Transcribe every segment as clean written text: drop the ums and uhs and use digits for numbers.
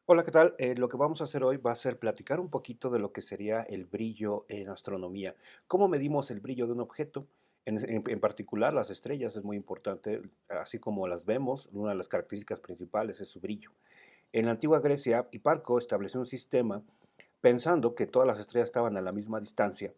Hola, ¿qué tal? Lo que vamos a hacer hoy va a ser platicar un poquito de lo que sería el brillo en astronomía. ¿Cómo medimos el brillo de un objeto? En particular, las estrellas es muy importante, así como las vemos, una de las características principales es su brillo. En la antigua Grecia, Hiparco estableció un sistema pensando que todas las estrellas estaban a la misma distancia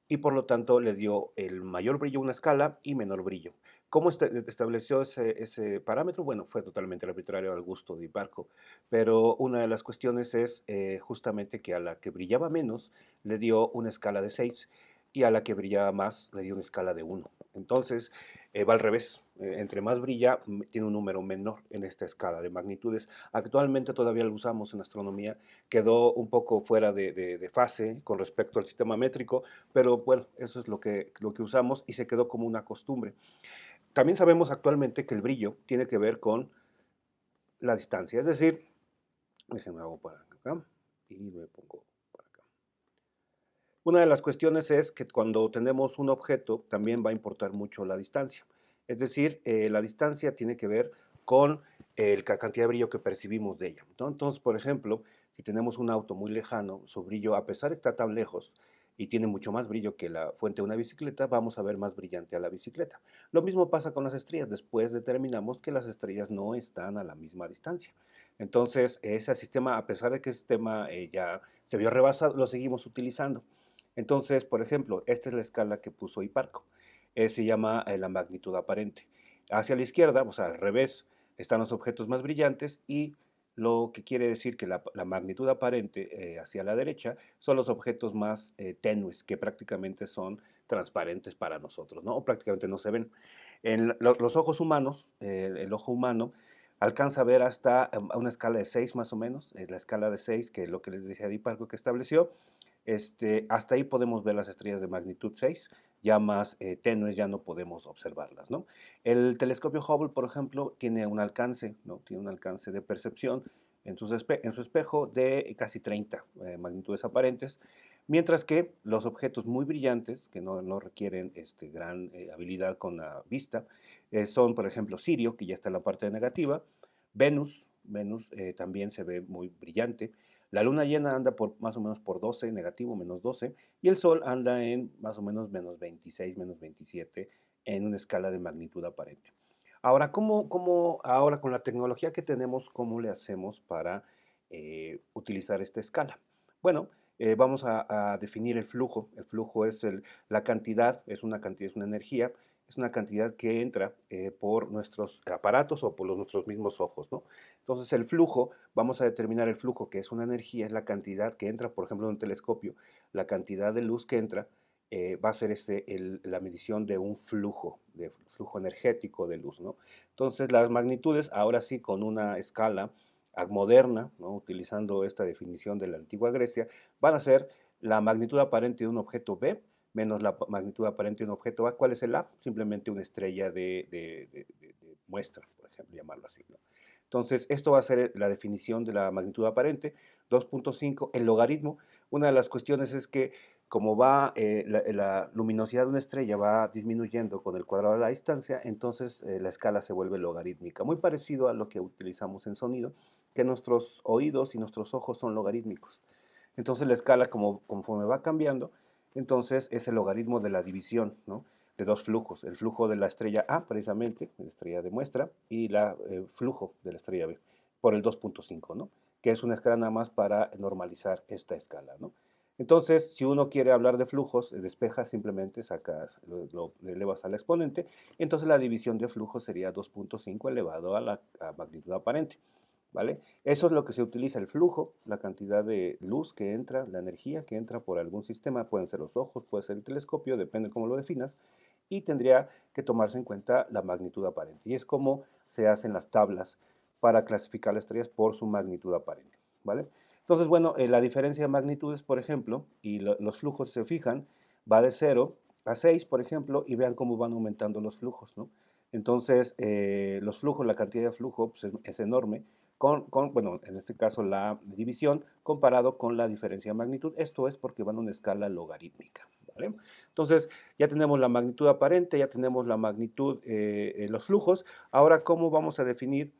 y por lo tanto le dio el mayor brillo a una escala y menor brillo. ¿Cómo estableció ese parámetro? Bueno, fue totalmente arbitrario al gusto de Hiparco, pero una de las cuestiones es justamente que a la que brillaba menos le dio una escala de 6 y a la que brillaba más le dio una escala de uno. Entonces, va al revés. Entre más brilla, tiene un número menor en esta escala de magnitudes. Actualmente todavía lo usamos en astronomía, quedó un poco fuera de fase con respecto al sistema métrico, pero bueno, eso es lo que usamos y se quedó como una costumbre. También sabemos actualmente que el brillo tiene que ver con la distancia, es decir, déjenme hago para acá y me pongo para acá. Una de las cuestiones es que cuando tenemos un objeto también va a importar mucho la distancia. Es decir, la distancia tiene que ver con la cantidad de brillo que percibimos de ella, ¿no? Entonces, por ejemplo, si tenemos un auto muy lejano, su brillo, a pesar de estar tan lejos y tiene mucho más brillo que la fuente de una bicicleta, vamos a ver más brillante a la bicicleta. Lo mismo pasa con las estrellas. Después determinamos que las estrellas no están a la misma distancia. Entonces, ese sistema, a pesar de que el sistema ya se vio rebasado, lo seguimos utilizando. Entonces, por ejemplo, esta es la escala que puso Hiparco. Se llama la magnitud aparente. Hacia la izquierda, o sea, al revés, están los objetos más brillantes y lo que quiere decir que la magnitud aparente hacia la derecha son los objetos más tenues, que prácticamente son transparentes para nosotros, ¿no? O prácticamente no se ven. Los ojos humanos, el ojo humano, alcanza a ver hasta a una escala de 6 más o menos, la escala de 6, que es lo que les decía de Hiparco que estableció. Hasta ahí podemos ver las estrellas de magnitud 6, ya más tenues ya no podemos observarlas, ¿no? El telescopio Hubble, por ejemplo, tiene un alcance, ¿no? Tiene un alcance de percepción en su espejo de casi 30 magnitudes aparentes, mientras que los objetos muy brillantes, que no requieren gran habilidad con la vista, son, por ejemplo, Sirio, que ya está en la parte negativa, Venus también se ve muy brillante, la luna llena anda por más o menos por 12, negativo, menos 12, y el sol anda en más o menos menos 26, menos 27, en una escala de magnitud aparente. Ahora, ahora con la tecnología que tenemos, cómo le hacemos para utilizar esta escala? Bueno, vamos a definir el flujo. El flujo es la cantidad, es una energía, es una cantidad que entra por nuestros aparatos o por nuestros mismos ojos, ¿no? Entonces, el flujo, vamos a determinar el flujo, que es una energía, es la cantidad que entra, por ejemplo, en un telescopio, la cantidad de luz que entra va a ser la medición de flujo energético de luz, ¿no? Entonces, las magnitudes, ahora sí, con una escala moderna, ¿no? Utilizando esta definición de la antigua Grecia, van a ser la magnitud aparente de un objeto B menos la magnitud aparente de un objeto A. ¿Cuál es el A? Simplemente una estrella de muestra, por ejemplo, llamarlo así, ¿no? Entonces, esto va a ser la definición de la magnitud aparente. 2.5, el logaritmo. Una de las cuestiones es que como va la luminosidad de una estrella va disminuyendo con el cuadrado de la distancia, entonces la escala se vuelve logarítmica. Muy parecido a lo que utilizamos en sonido, que nuestros oídos y nuestros ojos son logarítmicos. Entonces la escala, conforme va cambiando, entonces es el logaritmo de la división, ¿no? De dos flujos, el flujo de la estrella A, precisamente, la estrella de muestra, y el flujo de la estrella B, por el 2.5, ¿no? Que es una escala nada más para normalizar esta escala, ¿no? Entonces, si uno quiere hablar de flujos, despejas, simplemente sacas, lo elevas al exponente, entonces la división de flujo sería 2.5 elevado a la magnitud aparente, ¿vale? Eso es lo que se utiliza, el flujo, la cantidad de luz que entra, la energía que entra por algún sistema, pueden ser los ojos, puede ser el telescopio, depende cómo lo definas, y tendría que tomarse en cuenta la magnitud aparente. Y es como se hacen las tablas para clasificar las estrellas por su magnitud aparente, ¿vale? Entonces, bueno, la diferencia de magnitudes, por ejemplo, y los flujos, si se fijan, va de 0 a 6, por ejemplo, y vean cómo van aumentando los flujos, ¿no? Entonces, los flujos, la cantidad de flujo pues, es enorme, bueno, en este caso la división comparado con la diferencia de magnitud. Esto es porque van a una escala logarítmica, ¿vale? Entonces, ya tenemos la magnitud aparente, ya tenemos la magnitud, los flujos. Ahora, ¿cómo vamos a definir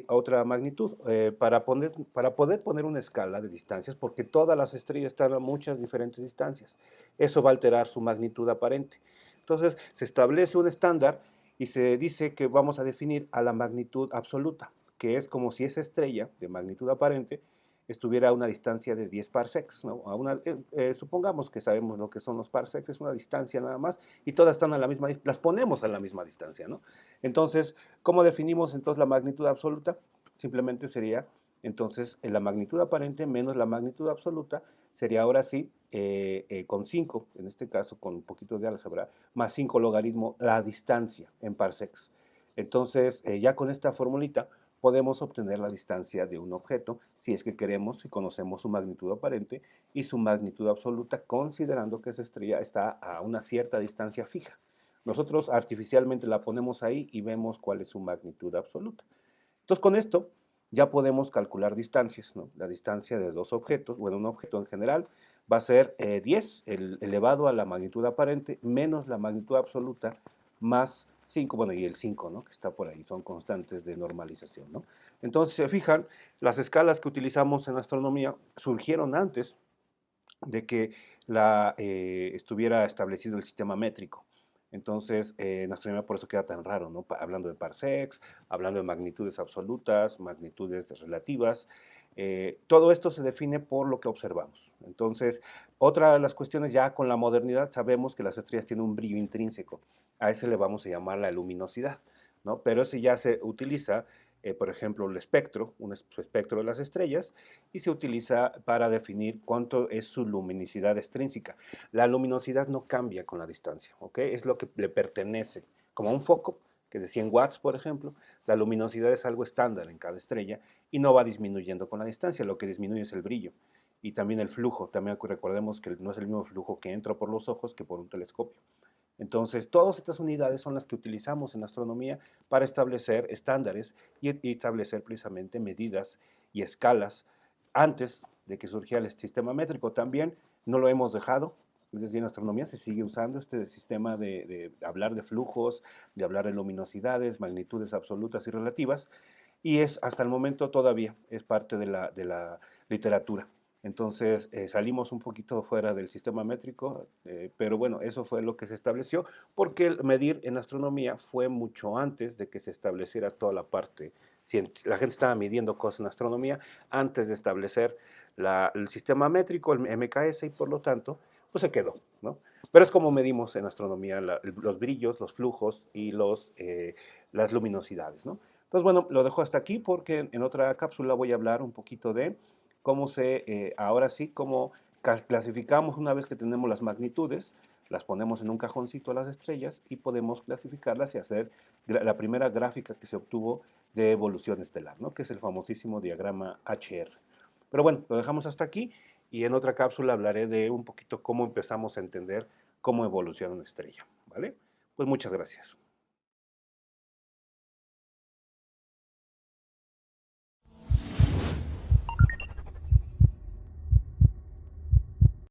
otra magnitud, para poder poner una escala de distancias, porque todas las estrellas están a muchas diferentes distancias. Eso va a alterar su magnitud aparente. Entonces, se establece un estándar y se dice que vamos a definir a la magnitud absoluta, que es como si esa estrella de magnitud aparente estuviera a una distancia de 10 parsecs, ¿no? Supongamos que sabemos lo que son los parsecs, es una distancia nada más, y todas están a la misma, las ponemos a la misma distancia, ¿no? Entonces, ¿cómo definimos entonces la magnitud absoluta? Simplemente sería, entonces, la magnitud aparente menos la magnitud absoluta, sería ahora sí, con 5, en este caso con un poquito de álgebra, más 5 logaritmo la distancia en parsecs. Entonces, ya con esta formulita, podemos obtener la distancia de un objeto si es que queremos, si conocemos su magnitud aparente y su magnitud absoluta, considerando que esa estrella está a una cierta distancia fija. Nosotros artificialmente la ponemos ahí y vemos cuál es su magnitud absoluta. Entonces, con esto ya podemos calcular distancias, ¿no? La distancia de dos objetos, bueno, un objeto en general va a ser 10 elevado a la magnitud aparente menos la magnitud absoluta más 5, bueno, y el 5, ¿no? Que está por ahí, son constantes de normalización, ¿no? Entonces, se fijan, las escalas que utilizamos en astronomía surgieron antes de que estuviera establecido el sistema métrico. Entonces, en astronomía por eso queda tan raro, ¿no? Hablando de parsecs, hablando de magnitudes absolutas, magnitudes relativas. Todo esto se define por lo que observamos. Entonces, otra de las cuestiones ya con la modernidad sabemos que las estrellas tienen un brillo intrínseco. A ese le vamos a llamar la luminosidad, ¿no? Pero ese ya se utiliza, por ejemplo, el espectro, un espectro de las estrellas, y se utiliza para definir cuánto es su luminosidad extrínseca. La luminosidad no cambia con la distancia, ¿ok? Es lo que le pertenece, como un foco, que de 100 watts, por ejemplo, la luminosidad es algo estándar en cada estrella y no va disminuyendo con la distancia, lo que disminuye es el brillo y también el flujo. También recordemos que no es el mismo flujo que entra por los ojos que por un telescopio. Entonces, todas estas unidades son las que utilizamos en astronomía para establecer estándares y establecer precisamente medidas y escalas antes de que surgiera el sistema métrico. También no lo hemos dejado, es decir, en astronomía se sigue usando este sistema de hablar de flujos, de hablar de luminosidades, magnitudes absolutas y relativas, y es hasta el momento todavía es parte de la literatura. Entonces salimos un poquito fuera del sistema métrico, pero bueno, eso fue lo que se estableció, porque el medir en astronomía fue mucho antes de que se estableciera toda la parte científica. La gente estaba midiendo cosas en astronomía antes de establecer el sistema métrico, el MKS, y por lo tanto, pues se quedó, ¿no? Pero es como medimos en astronomía los brillos, los flujos y las luminosidades, ¿no? Entonces, bueno, lo dejo hasta aquí porque en otra cápsula voy a hablar un poquito de ahora sí, cómo clasificamos una vez que tenemos las magnitudes, las ponemos en un cajoncito a las estrellas y podemos clasificarlas y hacer la primera gráfica que se obtuvo de evolución estelar, ¿no? Que es el famosísimo diagrama HR. Pero bueno, lo dejamos hasta aquí y en otra cápsula hablaré de un poquito cómo empezamos a entender cómo evoluciona una estrella, ¿vale? Pues muchas gracias.